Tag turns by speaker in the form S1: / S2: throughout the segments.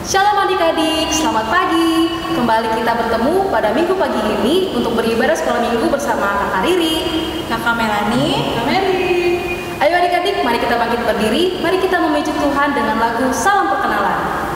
S1: Shalom adik-adik, selamat pagi. Kembali kita bertemu pada minggu pagi ini untuk beribadah sekolah minggu bersama Kakak Riri,
S2: Kakak Melani,
S1: Kak Mary. Ayo adik-adik, mari kita bangkit berdiri, mari kita memuji Tuhan dengan lagu Salam Perkenalan.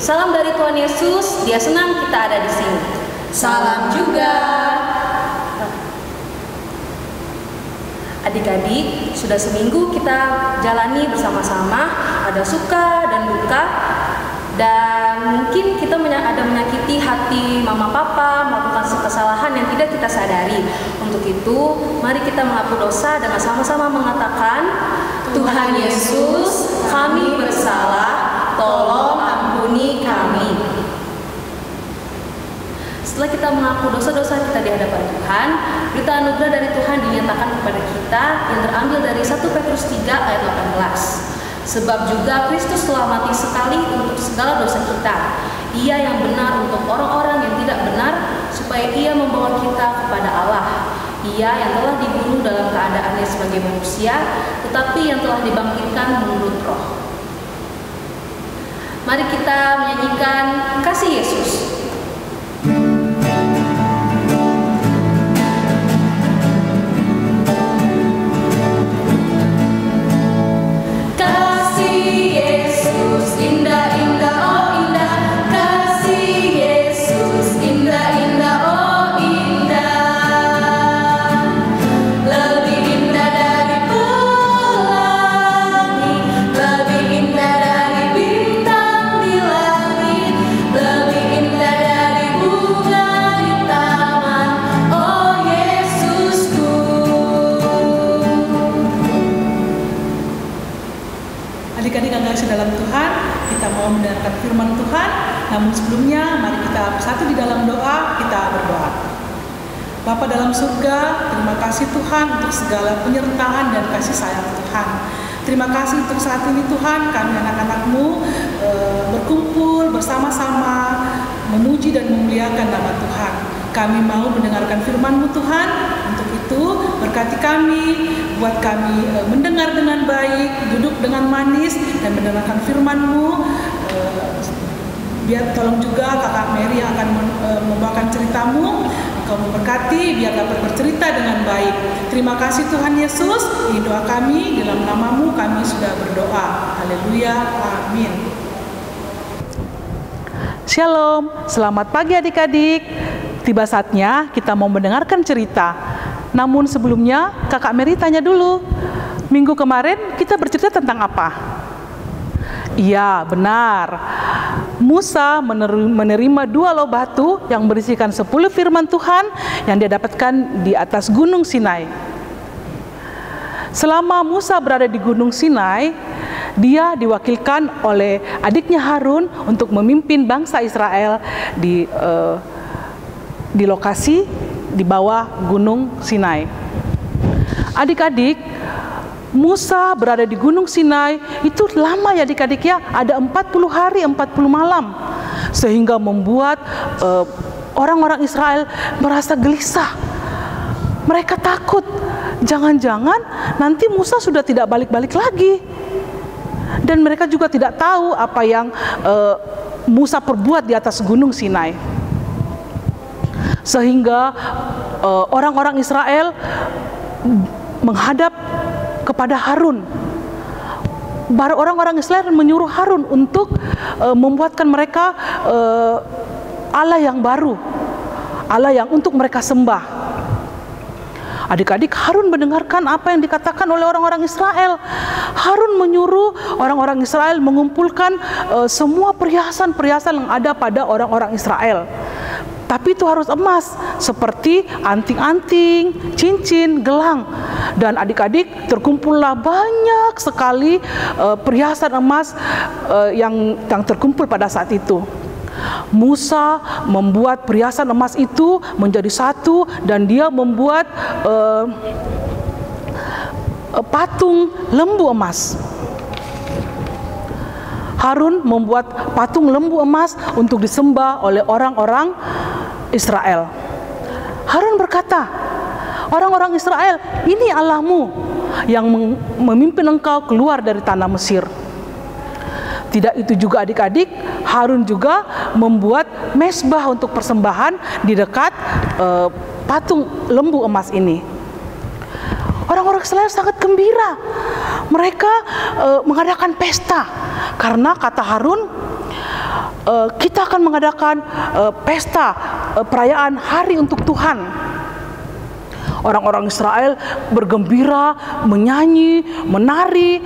S1: Salam dari Tuhan Yesus, Dia senang kita ada di sini.
S2: salam juga.
S1: Adik-adik, sudah seminggu kita jalani bersama-sama, ada suka dan duka, dan mungkin kita ada menyakiti hati mama papa, melakukan kesalahan yang tidak kita sadari. Untuk itu, mari kita mengaku dosa dengan sama-sama mengatakan, Tuhan Yesus, kami bersalah, tolong ampuni kami. Setelah kita mengaku dosa-dosa kita di hadapan Tuhan, berita anugerah dari Tuhan dinyatakan kepada kita yang terambil dari 1 Petrus 3 ayat 18. Sebab juga Kristus telah mati sekali untuk segala dosa kita. Ia yang benar untuk orang-orang yang tidak benar, supaya ia membawa kita kepada Allah. Ia yang telah dibunuh dalam keadaannya sebagai manusia, tetapi yang telah dibangkitkan menurut Roh. Mari kita menyanyikan Kasih Yesus.
S3: Dalam Tuhan, kita mau mendengarkan firman Tuhan. Namun sebelumnya, mari kita bersatu di dalam doa, kita berdoa. Bapa dalam surga, terima kasih Tuhan untuk segala penyertaan dan kasih sayang Tuhan. Terima kasih untuk saat ini Tuhan, kami anak-anak-Mu berkumpul bersama-sama, memuji dan memuliakan nama Tuhan. Kami mau mendengarkan firman-Mu Tuhan. Untuk itu, berkati kami, buat kami mendengar dengan baik, duduk dengan manis, dan mendengarkan firman-Mu. Biar tolong juga Kakak Mary yang akan membawakan cerita-Mu. Engkau memberkati, biar dapat bercerita dengan baik. Terima kasih Tuhan Yesus. Ini doa kami, dalam nama-Mu kami sudah berdoa. Haleluya, amin. Shalom, selamat pagi adik-adik. Tiba saatnya kita mau mendengarkan cerita. Namun sebelumnya Kakak Mary tanya dulu, minggu kemarin kita bercerita tentang apa? Iya, benar. Musa menerima 2 loh batu yang berisikan 10 firman Tuhan yang dia dapatkan di atas Gunung Sinai. Selama Musa berada di Gunung Sinai, dia diwakilkan oleh adiknya Harun untuk memimpin bangsa Israel di lokasi di bawah Gunung Sinai. Adik-adik, Musa berada di Gunung Sinai itu lama ya adik-adik ya, ada 40 hari 40 malam, sehingga membuat orang-orang Israel merasa gelisah. Mereka takut, jangan-jangan nanti Musa sudah tidak balik-balik lagi. Dan mereka juga tidak tahu apa yang Musa perbuat di atas Gunung Sinai. Sehingga orang-orang Israel menghadap kepada Harun. Orang-orang Israel menyuruh Harun untuk membuatkan mereka Allah yang baru, Allah yang untuk mereka sembah. Adik-adik, Harun mendengarkan apa yang dikatakan oleh orang-orang Israel. Harun menyuruh orang-orang Israel mengumpulkan semua perhiasan-perhiasan yang ada pada orang-orang Israel. Tapi itu harus emas, seperti anting-anting, cincin, gelang. Dan adik-adik, terkumpullah banyak sekali perhiasan emas yang terkumpul pada saat itu. Musa membuat perhiasan emas itu menjadi satu, dan dia membuat patung lembu emas. Harun membuat patung lembu emas untuk disembah oleh orang-orang Israel. Harun berkata, orang-orang Israel, ini Allahmu yang memimpin engkau keluar dari tanah Mesir. Tidak itu juga adik-adik, Harun juga membuat mezbah untuk persembahan di dekat patung lembu emas ini. Orang-orang Israel sangat gembira. Mereka mengadakan pesta karena kata Harun, kita akan mengadakan pesta perayaan hari untuk Tuhan. Orang-orang Israel bergembira, menyanyi, menari,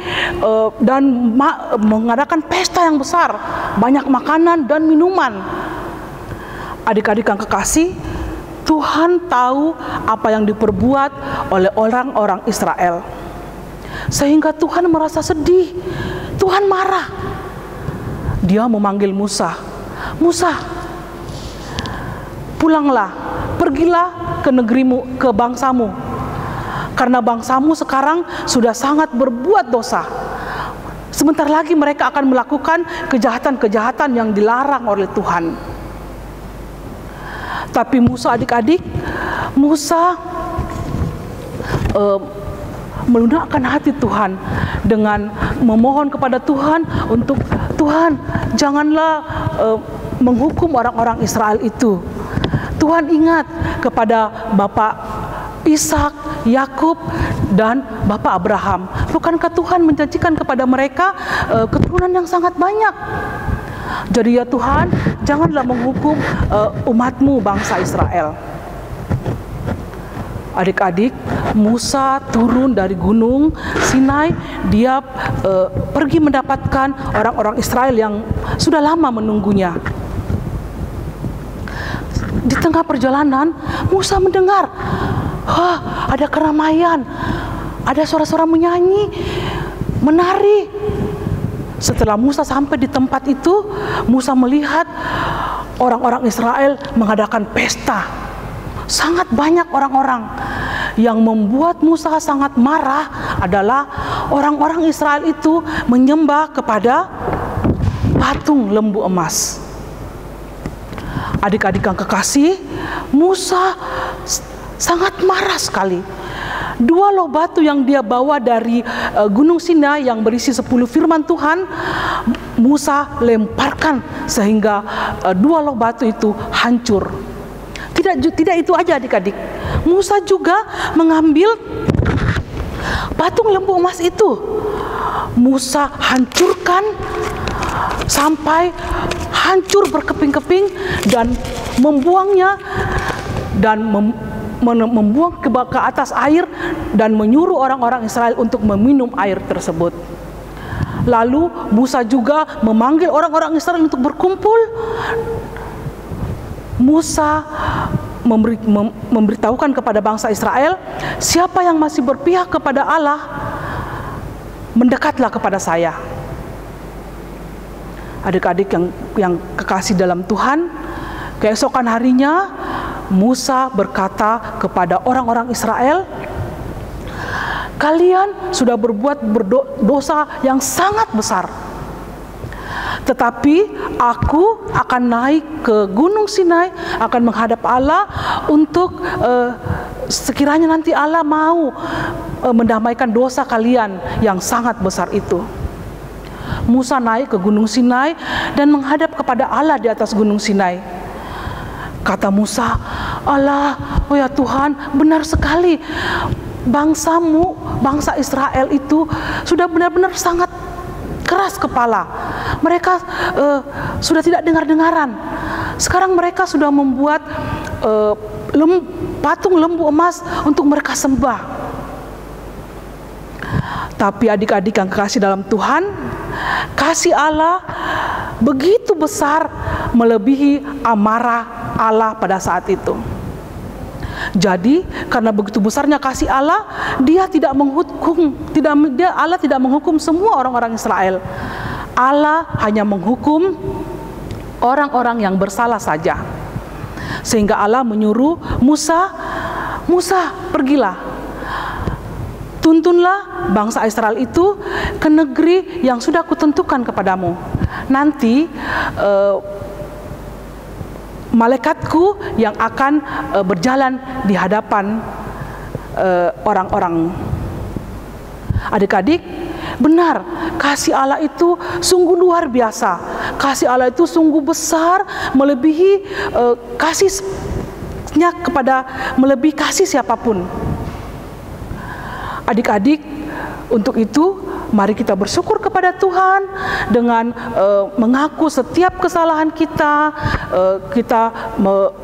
S3: dan mengadakan pesta yang besar, banyak makanan dan minuman. Adik-adik yang kekasih, Tuhan tahu apa yang diperbuat oleh orang-orang Israel, sehingga Tuhan merasa sedih. Tuhan marah. Dia memanggil Musa. Musa, pulanglah, pergilah ke negerimu, ke bangsamu, karena bangsamu sekarang sudah sangat berbuat dosa. Sebentar lagi mereka akan melakukan kejahatan-kejahatan yang dilarang oleh Tuhan. Tapi Musa, adik-adik, Musa melunakkan hati Tuhan dengan memohon kepada Tuhan untuk, Tuhan, janganlah menghukum orang-orang Israel itu. Tuhan ingat kepada Bapak Ishak, Yakub, dan Bapak Abraham. Bukankah Tuhan menjanjikan kepada mereka keturunan yang sangat banyak? Jadi ya Tuhan, janganlah menghukum umatmu, bangsa Israel. Adik-adik, Musa turun dari gunung Sinai. Dia pergi mendapatkan orang-orang Israel yang sudah lama menunggunya. Di tengah perjalanan, Musa mendengar, ada keramaian, ada suara-suara menyanyi, menari. Setelah Musa sampai di tempat itu, Musa melihat orang-orang Israel mengadakan pesta. Sangat banyak orang-orang. Yang membuat Musa sangat marah adalah orang-orang Israel itu menyembah kepada patung lembu emas. Adik-adik yang kekasih, Musa sangat marah sekali. 2 loh batu yang dia bawa dari Gunung Sinai yang berisi 10 firman Tuhan, Musa lemparkan sehingga 2 loh batu itu hancur. Tidak itu aja adik-adik, Musa juga mengambil patung lembu emas itu. Musa hancurkan sampai hancur berkeping-keping dan membuangnya, dan membuang ke atas air, dan menyuruh orang-orang Israel untuk meminum air tersebut. Lalu Musa juga memanggil orang-orang Israel untuk berkumpul. Musa memberitahukan kepada bangsa Israel, siapa yang masih berpihak kepada Allah, mendekatlah kepada saya. Adik-adik yang kekasih dalam Tuhan, keesokan harinya Musa berkata kepada orang-orang Israel, kalian sudah berbuat dosa yang sangat besar. Tetapi aku akan naik ke Gunung Sinai, akan menghadap Allah untuk sekiranya nanti Allah mau mendamaikan dosa kalian yang sangat besar itu. Musa naik ke Gunung Sinai dan menghadap kepada Allah di atas Gunung Sinai. Kata Musa, Allah, oh ya Tuhan, benar sekali, bangsamu, bangsa Israel itu sudah benar-benar sangat keras kepala. Mereka sudah tidak dengar-dengaran. Sekarang mereka sudah membuat patung lembu emas untuk mereka sembah. Tapi adik-adik yang kekasih dalam Tuhan, kasih Allah begitu besar melebihi amarah Allah pada saat itu. Jadi karena begitu besarnya kasih Allah, Allah tidak menghukum semua orang-orang Israel. Allah hanya menghukum orang-orang yang bersalah saja. Sehingga Allah menyuruh Musa, pergilah, tuntunlah bangsa Israel itu ke negeri yang sudah kutentukan kepadamu. Nanti malaikatku yang akan berjalan di hadapan orang-orang. Adik-adik, benar, kasih Allah itu sungguh luar biasa. Kasih Allah itu sungguh besar, melebihi kasihnya melebihi kasih siapapun. Adik-adik, untuk itu mari kita bersyukur kepada Tuhan dengan mengaku setiap kesalahan kita,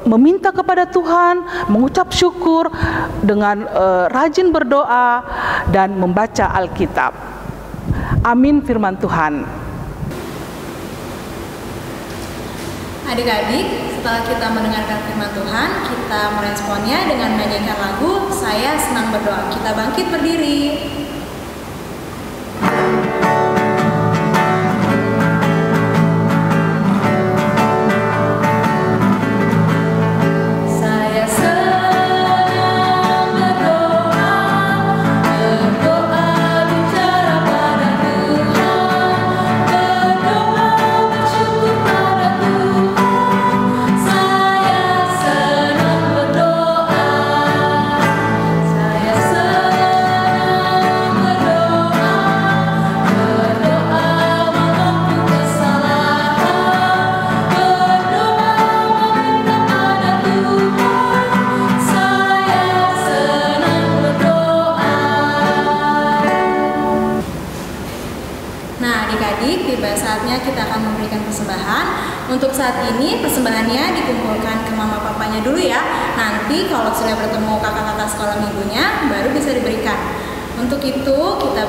S3: meminta kepada Tuhan, mengucap syukur dengan rajin berdoa dan membaca Alkitab. Amin firman Tuhan.
S2: Adik-adik, setelah kita mendengarkan firman Tuhan, kita meresponnya dengan menyanyikan lagu Saya Senang Berdoa. Kita bangkit berdiri. Kita akan memberikan persembahan. Untuk saat ini persembahannya dikumpulkan ke mama papanya dulu ya. Nanti kalau sudah bertemu kakak-kakak sekolah minggunya baru bisa diberikan. Untuk itu kita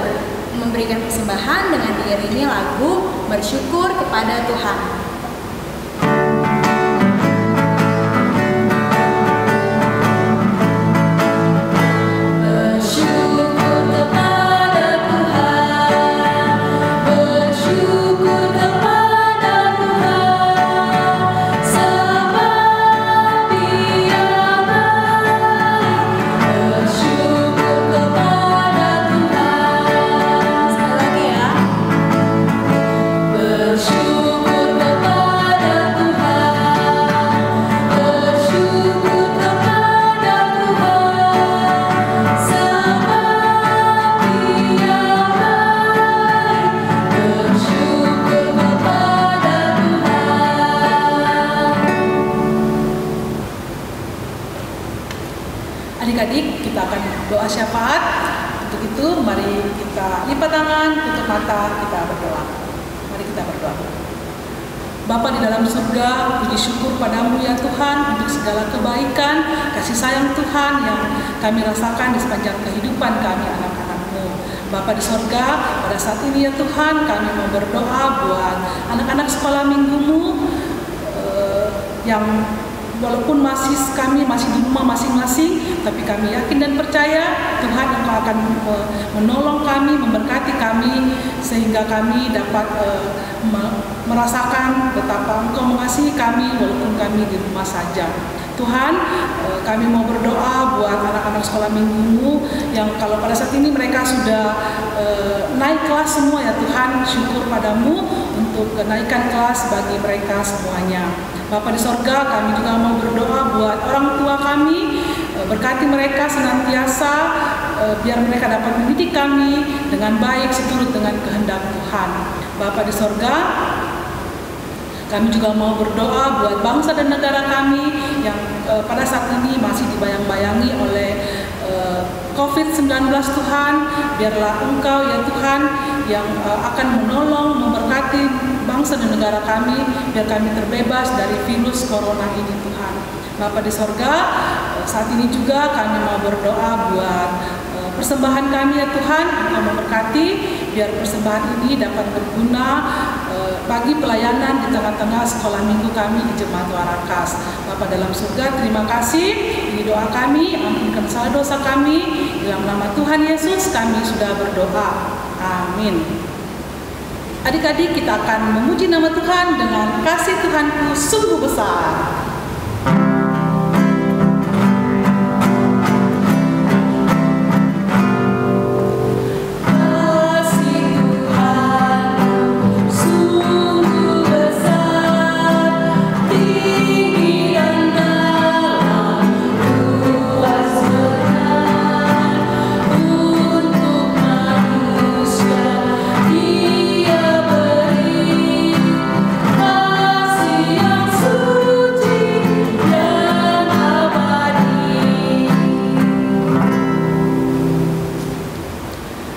S2: memberikan persembahan dengan diiringi lagu Bersyukur kepada Tuhan.
S3: Adik-adik, kita akan doa syafaat. Untuk itu, mari kita lipat tangan, tutup mata, kita berdoa. Mari kita berdoa. Bapa di dalam surga, puji syukur padamu ya Tuhan untuk segala kebaikan, kasih sayang Tuhan yang kami rasakan di sepanjang kehidupan kami anak-anak-Mu. Bapa di surga, pada saat ini ya Tuhan, kami mau berdoa buat anak-anak sekolah minggu-Mu yang walaupun kami masih di rumah masing-masing, tapi kami yakin dan percaya Tuhan Engkau akan menolong kami, memberkati kami, sehingga kami dapat merasakan betapa Engkau mengasihi kami walaupun kami di rumah saja. Tuhan, kami mau berdoa buat anak-anak sekolah minggu yang kalau pada saat ini mereka sudah naik kelas semua ya Tuhan, syukur padamu untuk kenaikan kelas bagi mereka semuanya. Bapa di sorga, kami juga mau berdoa buat orang tua kami, berkati mereka senantiasa, biar mereka dapat mendidik kami dengan baik seturut dengan kehendak Tuhan. Bapa di sorga, kami juga mau berdoa buat bangsa dan negara kami yang pada saat ini masih dibayang-bayangi oleh COVID-19 Tuhan. Biarlah Engkau ya Tuhan yang akan menolong, memberkati bangsa dan negara kami, biar kami terbebas dari virus corona ini Tuhan. Bapa di sorga, saat ini juga kami mau berdoa buat persembahan kami ya Tuhan. Engkau memberkati biar persembahan ini dapat berguna bagi pelayanan di tengah-tengah sekolah minggu kami di Jemaat Warakas. Bapa dalam surga, terima kasih. Ini doa kami, ampunkan segala dosa kami. Dalam nama Tuhan Yesus kami sudah berdoa. Amin. Adik-adik, kita akan memuji nama Tuhan dengan kasih Tuhanku sungguh besar.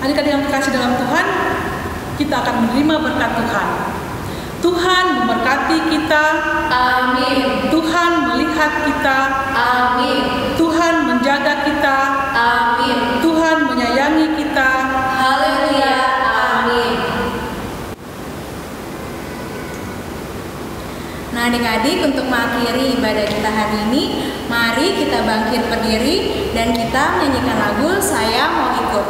S3: Adik-adik yang terkasih dalam Tuhan, kita akan menerima berkat Tuhan. Tuhan memberkati kita.
S1: Amin.
S3: Tuhan melihat kita.
S1: Amin.
S3: Tuhan menjaga kita.
S1: Amin.
S3: Tuhan menyayangi kita.
S1: Haleluya. Amin.
S2: Nah adik-adik, untuk mengakhiri ibadah kita hari ini, mari kita bangkit berdiri dan kita menyanyikan lagu Saya Mau Ikut.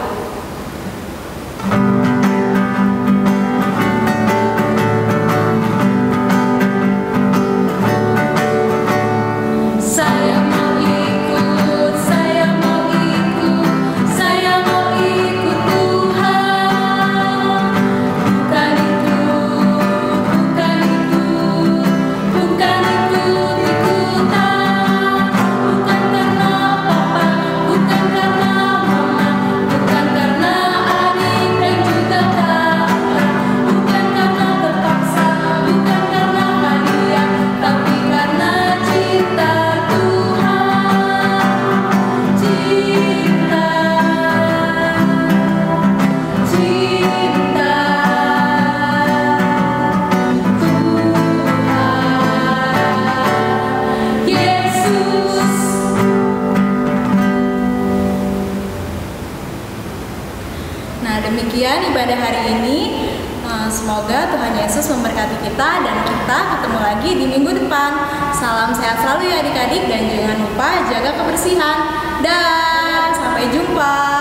S2: Demikian ibadah hari ini. Semoga Tuhan Yesus memberkati kita dan kita ketemu lagi di minggu depan. Salam sehat selalu ya adik-adik dan jangan lupa jaga kebersihan. Dah, sampai jumpa.